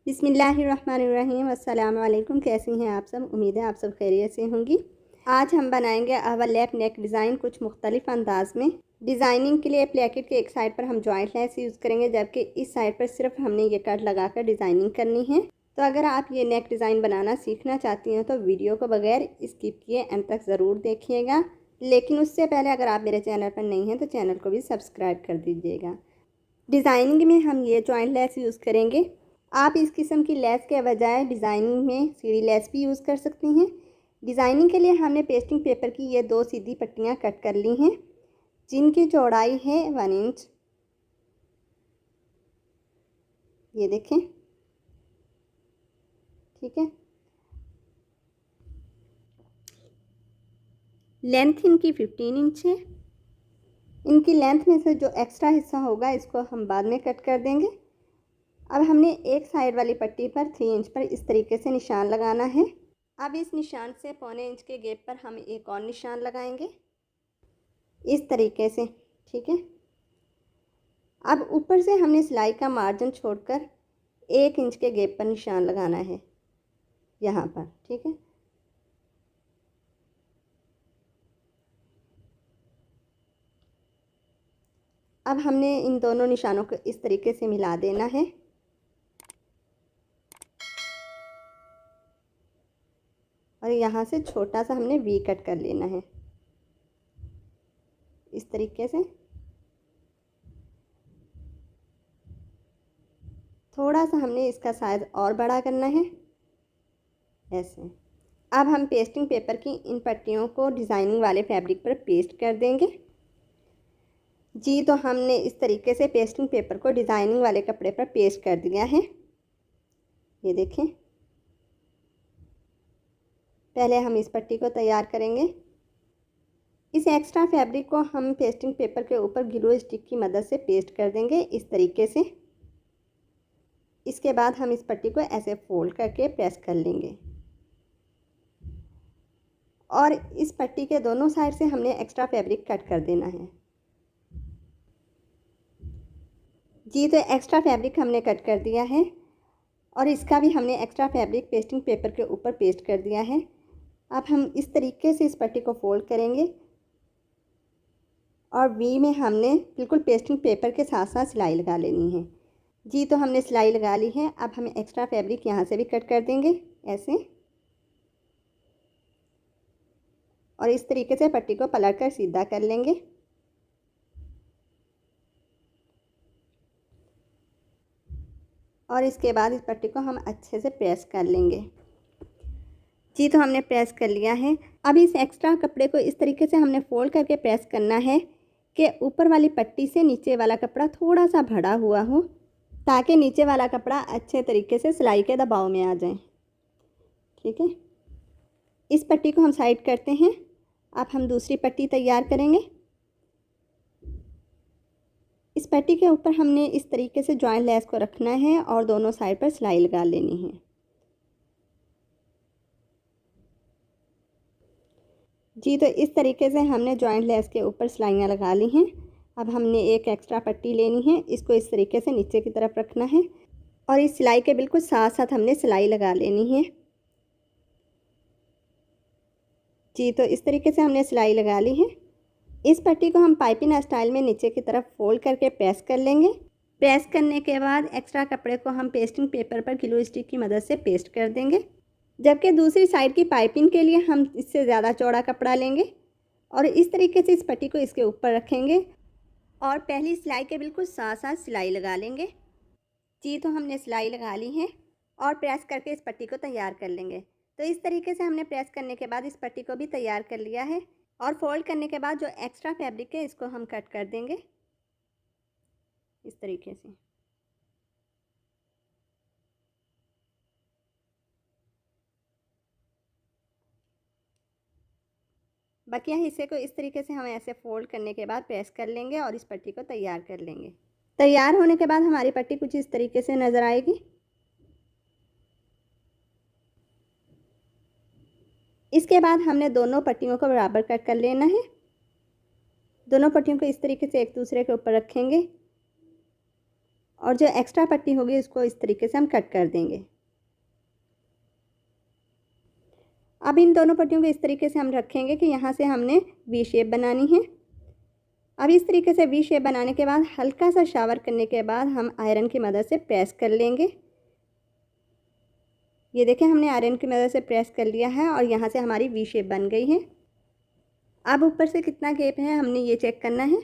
बिस्मिल्लाहिर्रहमानिर्रहीम। अस्सलाम वालेकुम। कैसी हैं आप सब? उम्मीद है आप सब खैरियत से होंगी। आज हम बनाएंगे ओवरलैप नेक डिज़ाइन कुछ मुख्तलिफ अंदाज में। डिज़ाइनिंग के लिए प्लेकेट के एक साइड पर हम जॉइंट लेस यूज़ करेंगे, जबकि इस साइड पर सिर्फ हमने ये कट लगाकर डिज़ाइनिंग करनी है। तो अगर आप ये नेक डिज़ाइन बनाना सीखना चाहती हैं तो वीडियो को बगैर स्किप किए एंड तक ज़रूर देखिएगा। लेकिन उससे पहले अगर आप मेरे चैनल पर नहीं हैं तो चैनल को भी सब्सक्राइब कर दीजिएगा। डिज़ाइनिंग में हम ये जॉइंट लेस यूज़ करेंगे। आप इस किस्म की लेस के बजाय डिज़ाइनिंग में सीढ़ी लेस भी यूज़ कर सकती हैं। डिज़ाइनिंग के लिए हमने पेस्टिंग पेपर की ये 2 सीधी पट्टियाँ कट कर ली हैं, जिनकी चौड़ाई है 1 इंच। ये देखें, ठीक है। लेंथ इनकी 15 इंच है। इनकी लेंथ में से जो एक्स्ट्रा हिस्सा होगा इसको हम बाद में कट कर देंगे। अब हमने एक साइड वाली पट्टी पर 3 इंच पर इस तरीके से निशान लगाना है। अब इस निशान से 1/4 इंच के गैप पर हम एक और निशान लगाएंगे इस तरीके से, ठीक है। अब ऊपर से हमने सिलाई का मार्जिन छोड़कर 1 इंच के गैप पर निशान लगाना है यहाँ पर, ठीक है। अब हमने इन दोनों निशानों को इस तरीके से मिला देना है। और यहाँ से छोटा सा हमने वी कट कर लेना है इस तरीके से। थोड़ा सा हमने इसका साइज़ और बड़ा करना है ऐसे। अब हम पेस्टिंग पेपर की इन पट्टियों को डिज़ाइनिंग वाले फैब्रिक पर पेस्ट कर देंगे जी। तो हमने इस तरीके से पेस्टिंग पेपर को डिज़ाइनिंग वाले कपड़े पर पेस्ट कर दिया है। ये देखें, पहले हम इस पट्टी को तैयार करेंगे। इस एक्स्ट्रा फैब्रिक को हम पेस्टिंग पेपर के ऊपर ग्लू स्टिक की मदद से पेस्ट कर देंगे इस तरीके से। इसके बाद हम इस पट्टी को ऐसे फोल्ड करके प्रेस कर लेंगे और इस पट्टी के दोनों साइड से हमने एक्स्ट्रा फैब्रिक कट कर देना है जी। तो एक्स्ट्रा फैब्रिक हमने कट कर दिया है और इसका भी हमने एक्स्ट्रा फैब्रिक पेस्टिंग पेपर के ऊपर पेस्ट कर दिया है। अब हम इस तरीके से इस पट्टी को फोल्ड करेंगे और वी में हमने बिल्कुल पेस्टिंग पेपर के साथ साथ सिलाई लगा लेनी है जी। तो हमने सिलाई लगा ली है। अब हम एक्स्ट्रा फैब्रिक यहाँ से भी कट कर देंगे ऐसे और इस तरीके से पट्टी को पलट कर सीधा कर लेंगे। और इसके बाद इस पट्टी को हम अच्छे से प्रेस कर लेंगे जी। तो हमने प्रेस कर लिया है। अब इस एक्स्ट्रा कपड़े को इस तरीके से हमने फोल्ड करके प्रेस करना है कि ऊपर वाली पट्टी से नीचे वाला कपड़ा थोड़ा सा भरा हुआ हो, ताकि नीचे वाला कपड़ा अच्छे तरीके से सिलाई के दबाव में आ जाए, ठीक है। इस पट्टी को हम साइड करते हैं। अब हम दूसरी पट्टी तैयार करेंगे। इस पट्टी के ऊपर हमने इस तरीके से जॉइंट लेस को रखना है और दोनों साइड पर सिलाई लगा लेनी है जी। तो इस तरीके से हमने जॉइंट लेस के ऊपर सिलाइयाँ लगा ली हैं। अब हमने एक एक्स्ट्रा पट्टी लेनी है, इसको इस तरीके से नीचे की तरफ रखना है और इस सिलाई के बिल्कुल साथ साथ हमने सिलाई लगा लेनी है जी। तो इस तरीके से हमने सिलाई लगा ली है। इस पट्टी को हम पाइपिंग स्टाइल में नीचे की तरफ फोल्ड करके प्रेस कर लेंगे। प्रेस करने के बाद एक्स्ट्रा कपड़े को हम पेस्टिंग पेपर पर ग्लू स्टिक की मदद से पेस्ट कर देंगे, जबकि दूसरी साइड की पाइपिंग के लिए हम इससे ज़्यादा चौड़ा कपड़ा लेंगे और इस तरीके से इस पट्टी को इसके ऊपर रखेंगे और पहली सिलाई के बिल्कुल साथ साथ सिलाई लगा लेंगे जी। तो हमने सिलाई लगा ली है और प्रेस करके इस पट्टी को तैयार कर लेंगे। तो इस तरीके से हमने प्रेस करने के बाद इस पट्टी को भी तैयार कर लिया है और फोल्ड करने के बाद जो एक्स्ट्रा फैब्रिक है इसको हम कट कर देंगे इस तरीके से। बकिया हिस्से को इस तरीके से हम ऐसे फोल्ड करने के बाद प्रेस कर लेंगे और इस पट्टी को तैयार कर लेंगे। तैयार होने के बाद हमारी पट्टी कुछ इस तरीके से नज़र आएगी। इसके बाद हमने दोनों पट्टियों को बराबर कट कर लेना है। दोनों पट्टियों को इस तरीके से एक दूसरे के ऊपर रखेंगे और जो एक्स्ट्रा पट्टी होगी उसको इस तरीके से हम कट कर देंगे। अब इन दोनों पट्टियों को इस तरीके से हम रखेंगे कि यहाँ से हमने वी शेप बनानी है। अब इस तरीके से वी शेप बनाने के बाद हल्का सा शावर करने के बाद हम आयरन की मदद से प्रेस कर लेंगे। ये देखें, हमने आयरन की मदद से प्रेस कर लिया है और यहाँ से हमारी वी शेप बन गई है। अब ऊपर से कितना गैप है हमने ये चेक करना है।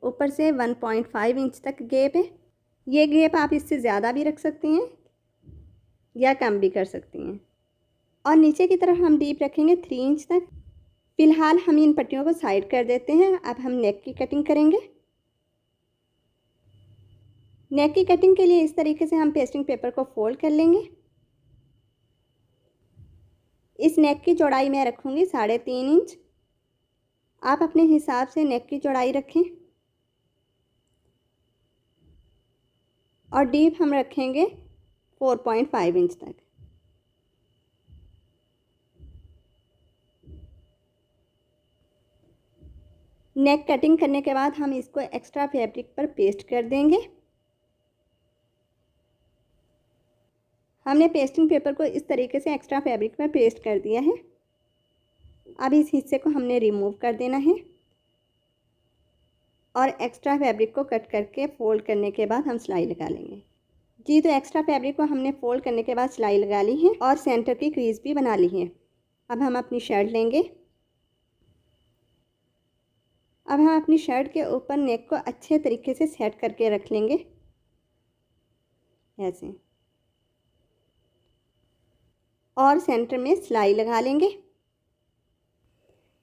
ऊपर से 1.5 इंच तक गैप है। ये गैप आप इससे ज़्यादा भी रख सकती हैं या कम भी कर सकती हैं। और नीचे की तरफ हम डीप रखेंगे 3 इंच तक। फ़िलहाल हम इन पट्टियों को साइड कर देते हैं। अब हम नेक की कटिंग करेंगे। नेक की कटिंग के लिए इस तरीके से हम पेस्टिंग पेपर को फोल्ड कर लेंगे। इस नेक की चौड़ाई मैं रखूँगी 3.5 इंच। आप अपने हिसाब से नेक की चौड़ाई रखें। और डीप हम रखेंगे 4.5 इंच तक। नेक कटिंग करने के बाद हम इसको एक्स्ट्रा फैब्रिक पर पेस्ट कर देंगे। हमने पेस्टिंग पेपर को इस तरीके से एक्स्ट्रा फैब्रिक पर पेस्ट कर दिया है। अब इस हिस्से को हमने रिमूव कर देना है और एक्स्ट्रा फैब्रिक को कट करके फोल्ड करने के बाद हम सिलाई लगा लेंगे। जी, तो एक्स्ट्रा फैब्रिक को हमने फोल्ड करने के बाद सिलाई लगा ली है और सेंटर की क्रीज भी बना ली है। अब हम अपनी शर्ट लेंगे। अब हम अपनी शर्ट के ऊपर नेक को अच्छे तरीके से सेट करके रख लेंगे ऐसे, और सेंटर में सिलाई लगा लेंगे।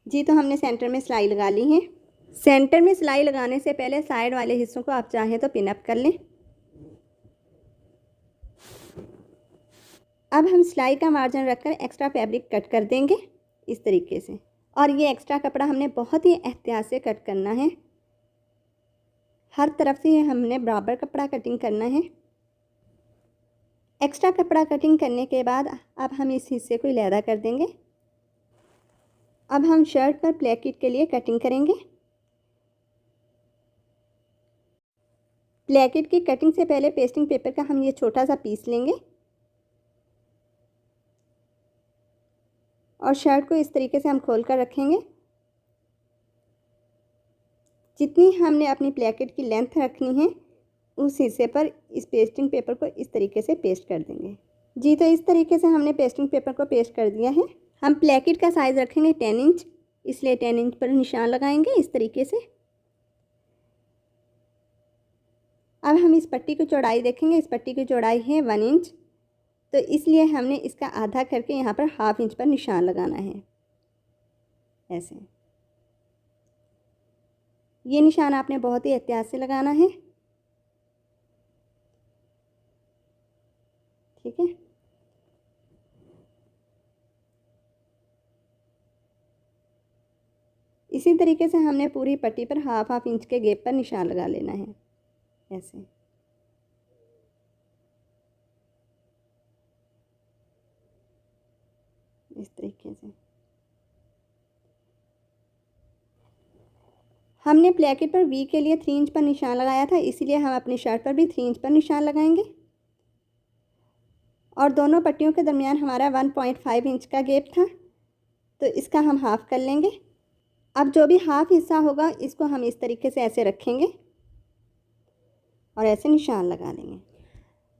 जी, तो हमने सेंटर में सिलाई लगा ली है। सेंटर में सिलाई लगाने से पहले साइड वाले हिस्सों को आप चाहें तो पिन अप कर लें। अब हम सिलाई का मार्जिन रखकर एक्स्ट्रा फैब्रिक कट कर देंगे इस तरीके से। और ये एक्स्ट्रा कपड़ा हमने बहुत ही एहतियात से कट करना है। हर तरफ से हमने बराबर कपड़ा कटिंग करना है। एक्स्ट्रा कपड़ा कटिंग करने के बाद अब हम इस हिस्से को अलहदा कर देंगे। अब हम शर्ट पर प्लेकिट के लिए कटिंग करेंगे। प्लेकिट की कटिंग से पहले पेस्टिंग पेपर का हम ये छोटा सा पीस लेंगे और शर्ट को इस तरीके से हम खोल कर रखेंगे। जितनी हमने अपनी प्लेकिट की लेंथ रखनी है उस हिस्से पर इस पेस्टिंग पेपर को इस तरीके से पेस्ट कर देंगे। जी, तो इस तरीके से हमने पेस्टिंग पेपर को पेस्ट कर दिया है। हम प्लेकिट का साइज़ रखेंगे 10 इंच, इसलिए 10 इंच पर निशान लगाएंगे इस तरीके से। अब हम इस पट्टी की चौड़ाई देखेंगे। इस पट्टी की चौड़ाई है 1 इंच, तो इसलिए हमने इसका आधा करके यहाँ पर हाफ इंच पर निशान लगाना है ऐसे। ये निशान आपने बहुत ही एहतियात से लगाना है, ठीक है। इसी तरीके से हमने पूरी पट्टी पर हाफ इंच के गैप पर निशान लगा लेना है ऐसे। इस तरीके से हमने प्लेकिट पर वी के लिए 3 इंच पर निशान लगाया था, इसीलिए हम अपनी शर्ट पर भी 3 इंच पर निशान लगाएंगे। और दोनों पट्टियों के दरमियान हमारा 1.5 इंच का गैप था, तो इसका हम हाफ़ कर लेंगे। अब जो भी हाफ हिस्सा होगा इसको हम इस तरीके से ऐसे रखेंगे और ऐसे निशान लगा लेंगे।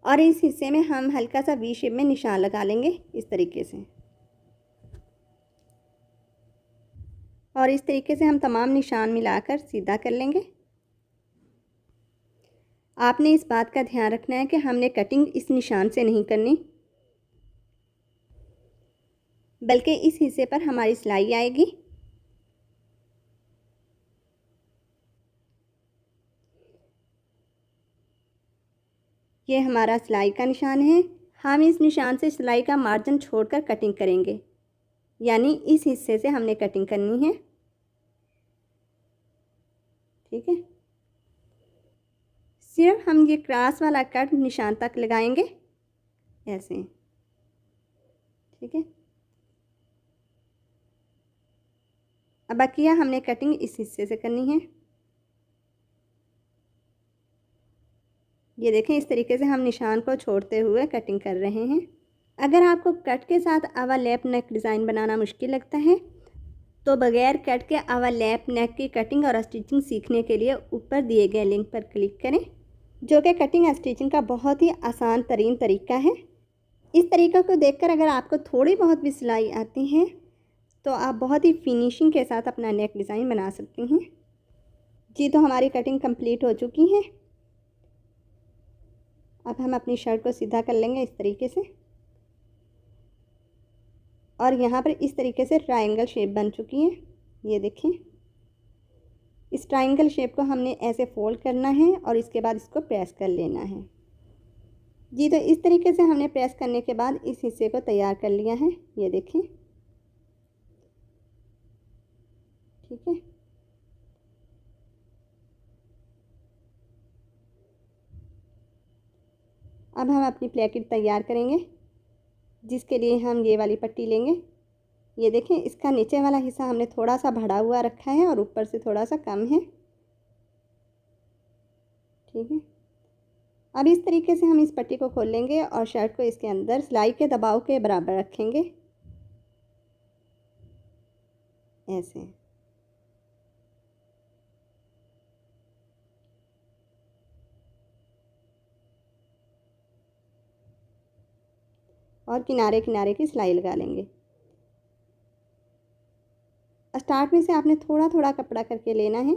और इस हिस्से में हम हल्का सा वी शेप में निशान लगा लेंगे इस तरीके से। और इस तरीके से हम तमाम निशान मिलाकर सीधा कर लेंगे। आपने इस बात का ध्यान रखना है कि हमने कटिंग इस निशान से नहीं करनी, बल्कि इस हिस्से पर हमारी सिलाई आएगी। ये हमारा सिलाई का निशान है। हम इस निशान से सिलाई का मार्जिन छोड़कर कटिंग करेंगे, यानी इस हिस्से से हमने कटिंग करनी है, ठीक है। सिर्फ हम ये क्रॉस वाला कट निशान तक लगाएंगे ऐसे, ठीक है। अब बकिया हमने कटिंग इस हिस्से से करनी है। ये देखें, इस तरीके से हम निशान को छोड़ते हुए कटिंग कर रहे हैं। अगर आपको कट के साथ ओवरलैप नेक डिज़ाइन बनाना मुश्किल लगता है तो बग़ैर कट के ओवरलैप नेक की कटिंग और स्टिचिंग सीखने के लिए ऊपर दिए गए लिंक पर क्लिक करें, जो कि कटिंग स्टिचिंग का बहुत ही आसान तरीन तरीका है। इस तरीक़े को देखकर अगर आपको थोड़ी बहुत भी सिलाई आती है तो आप बहुत ही फिनिशिंग के साथ अपना नेक डिज़ाइन बना सकती हैं। जी, तो हमारी कटिंग कंप्लीट हो चुकी है। अब हम अपनी शर्ट को सीधा कर लेंगे इस तरीके से, और यहाँ पर इस तरीके से ट्रायंगल शेप बन चुकी है। ये देखें, इस ट्रायंगल शेप को हमने ऐसे फोल्ड करना है और इसके बाद इसको प्रेस कर लेना है। जी, तो इस तरीके से हमने प्रेस करने के बाद इस हिस्से को तैयार कर लिया है। ये देखें, ठीक है। अब हम अपनी प्लेकेट तैयार करेंगे, जिसके लिए हम ये वाली पट्टी लेंगे। ये देखें, इसका नीचे वाला हिस्सा हमने थोड़ा सा बढ़ा हुआ रखा है और ऊपर से थोड़ा सा कम है, ठीक है। अब इस तरीके से हम इस पट्टी को खोल लेंगे और शर्ट को इसके अंदर सिलाई के दबाव के बराबर रखेंगे, ऐसे। और किनारे किनारे की सिलाई लगा लेंगे। स्टार्ट में से आपने थोड़ा थोड़ा कपड़ा करके लेना है।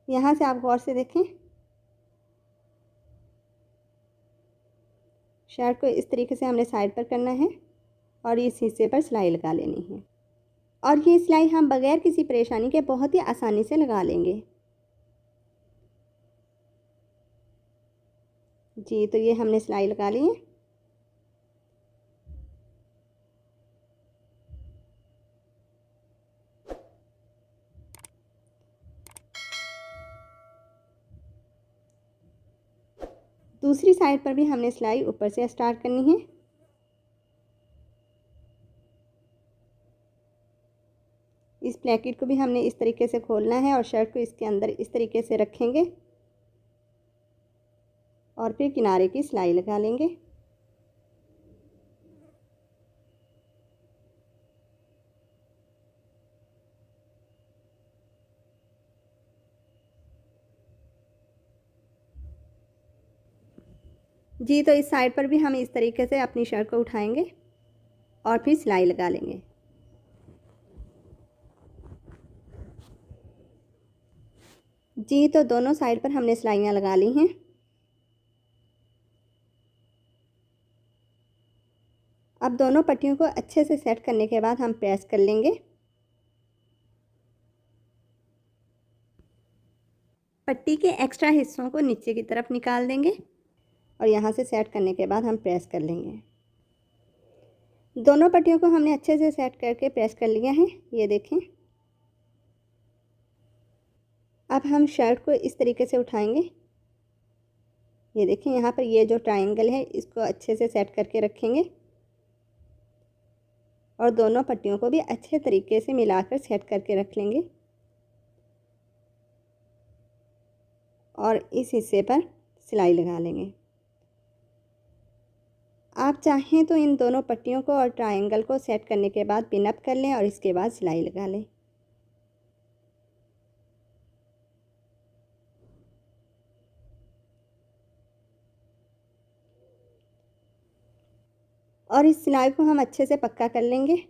यहाँ से आप गौर से देखें, शर्ट को इस तरीके से हमने साइड पर करना है और इस हिस्से पर सिलाई लगा लेनी है। और ये सिलाई हम बगैर किसी परेशानी के बहुत ही आसानी से लगा लेंगे। जी, तो ये हमने सिलाई लगा ली है। दूसरी साइड पर भी हमने सिलाई ऊपर से स्टार्ट करनी है। इस प्लेकेट को भी हमने इस तरीके से खोलना है और शर्ट को इसके अंदर इस तरीके से रखेंगे और फिर किनारे की सिलाई लगा लेंगे। जी, तो इस साइड पर भी हम इस तरीके से अपनी शर्ट को उठाएंगे और फिर सिलाई लगा लेंगे। जी, तो दोनों साइड पर हमने सिलाइयाँ लगा ली हैं। अब दोनों पट्टियों को अच्छे से सेट करने के बाद हम प्रेस कर लेंगे। पट्टी के एक्स्ट्रा हिस्सों को नीचे की तरफ निकाल देंगे और यहाँ से सेट करने के बाद हम प्रेस कर लेंगे। दोनों पट्टियों को हमने अच्छे से सेट करके प्रेस कर लिया है। ये देखें, अब हम शर्ट को इस तरीके से उठाएंगे। ये देखें, यहाँ पर ये जो ट्रायंगल है इसको अच्छे से सेट करके रखेंगे और दोनों पट्टियों को भी अच्छे तरीके से मिलाकर सेट करके रख लेंगे और इस हिस्से पर सिलाई लगा लेंगे। आप चाहें तो इन दोनों पट्टियों को और ट्रायंगल को सेट करने के बाद पिन अप कर लें और इसके बाद सिलाई लगा लें। और इस सिलाई को हम अच्छे से पक्का कर लेंगे।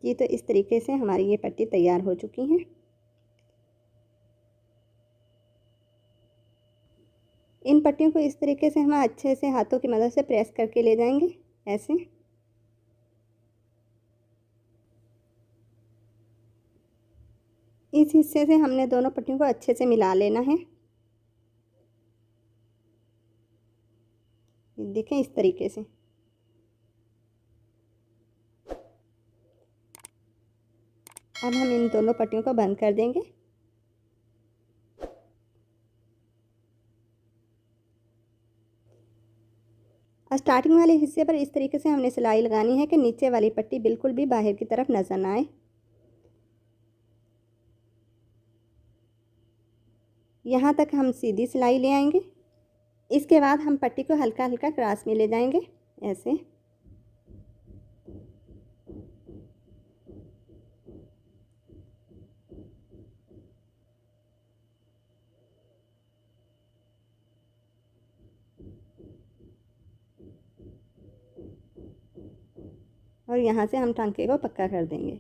ये तो इस तरीके से हमारी ये पट्टी तैयार हो चुकी है। इन पट्टियों को इस तरीके से हम अच्छे से हाथों की मदद से प्रेस करके ले जाएंगे, ऐसे। इस हिस्से से हमने दोनों पट्टियों को अच्छे से मिला लेना है। देखें इस तरीके से। अब हम इन दोनों पट्टियों को बंद कर देंगे। स्टार्टिंग वाले हिस्से पर इस तरीके से हमने सिलाई लगानी है कि नीचे वाली पट्टी बिल्कुल भी बाहर की तरफ नजर ना आए। यहाँ तक हम सीधी सिलाई ले आएंगे। इसके बाद हम पट्टी को हल्का हल्का क्रॉस में ले जाएंगे ऐसे। और यहाँ से हम टांके को पक्का कर देंगे।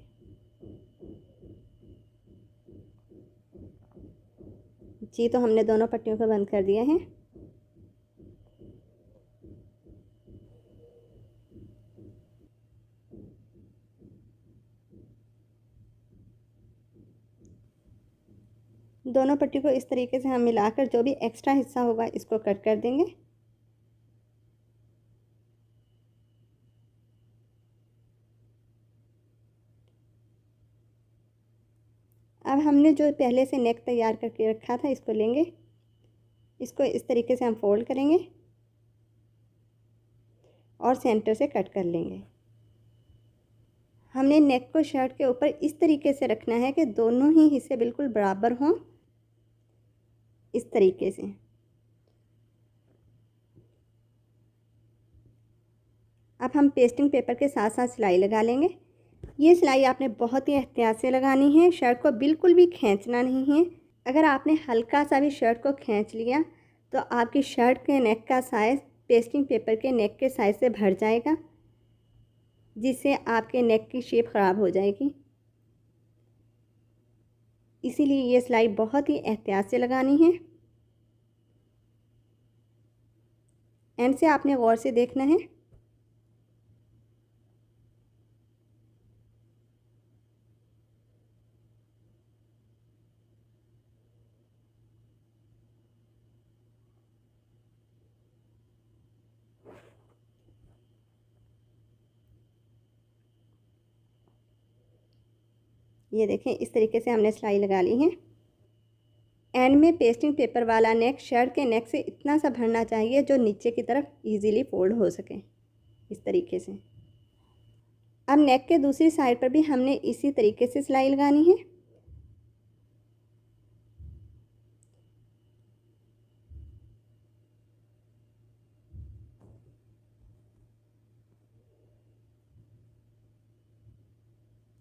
जी तो हमने दोनों पट्टियों को बंद कर दिया है। दोनों पट्टी को इस तरीके से हम मिलाकर जो भी एक्स्ट्रा हिस्सा होगा इसको कट कर देंगे। अब हमने जो पहले से नेक तैयार करके रखा था इसको लेंगे। इसको इस तरीके से हम फोल्ड करेंगे और सेंटर से कट कर लेंगे। हमने नेक को शर्ट के ऊपर इस तरीके से रखना है कि दोनों ही हिस्से बिल्कुल बराबर हों, इस तरीके से। अब हम पेस्टिंग पेपर के साथ साथ सिलाई लगा लेंगे। ये सिलाई आपने बहुत ही एहतियात से लगानी है, शर्ट को बिल्कुल भी खींचना नहीं है। अगर आपने हल्का सा भी शर्ट को खींच लिया तो आपकी शर्ट के नेक का साइज़ पेस्टिंग पेपर के नेक के साइज़ से भर जाएगा, जिससे आपके नेक की शेप ख़राब हो जाएगी। इसीलिए ये सिलाई बहुत ही एहतियात से लगानी है। एंड से आपने गौर से देखना है। ये देखें इस तरीके से हमने सिलाई लगा ली है। एंड में पेस्टिंग पेपर वाला नेक शर्ट के नेक से इतना सा भरना चाहिए जो नीचे की तरफ इजीली फोल्ड हो सके, इस तरीके से। अब नेक के दूसरी साइड पर भी हमने इसी तरीके से सिलाई लगानी है।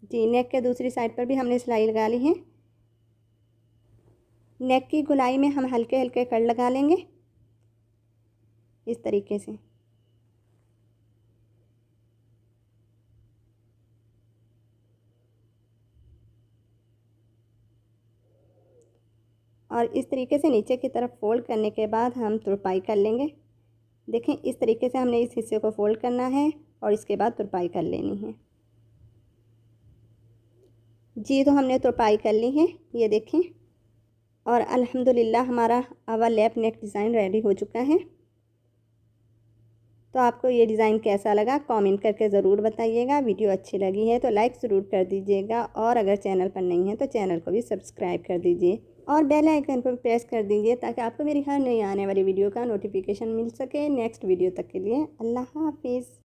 जी नेक के दूसरी साइड पर भी हमने सिलाई लगा ली है। नेक की गोलाई में हम हल्के हल्के कट लगा लेंगे इस तरीके से। और इस तरीके से नीचे की तरफ फोल्ड करने के बाद हम तुरपाई कर लेंगे। देखें इस तरीके से हमने इस हिस्से को फोल्ड करना है और इसके बाद तुरपाई कर लेनी है। जी तो हमने तुरपाई कर ली है, ये देखें। और अल्हम्दुलिल्लाह हमारा अवर लैप नेक डिज़ाइन रेडी हो चुका है। तो आपको ये डिज़ाइन कैसा लगा कमेंट करके ज़रूर बताइएगा। वीडियो अच्छी लगी है तो लाइक ज़रूर कर दीजिएगा, और अगर चैनल पर नहीं है तो चैनल को भी सब्सक्राइब कर दीजिए और बेल आइकन पर प्रेस कर दीजिए ताकि आपको मेरी हर नई आने वाली वीडियो का नोटिफिकेशन मिल सके। नेक्स्ट वीडियो तक के लिए अल्लाह हाफिज़।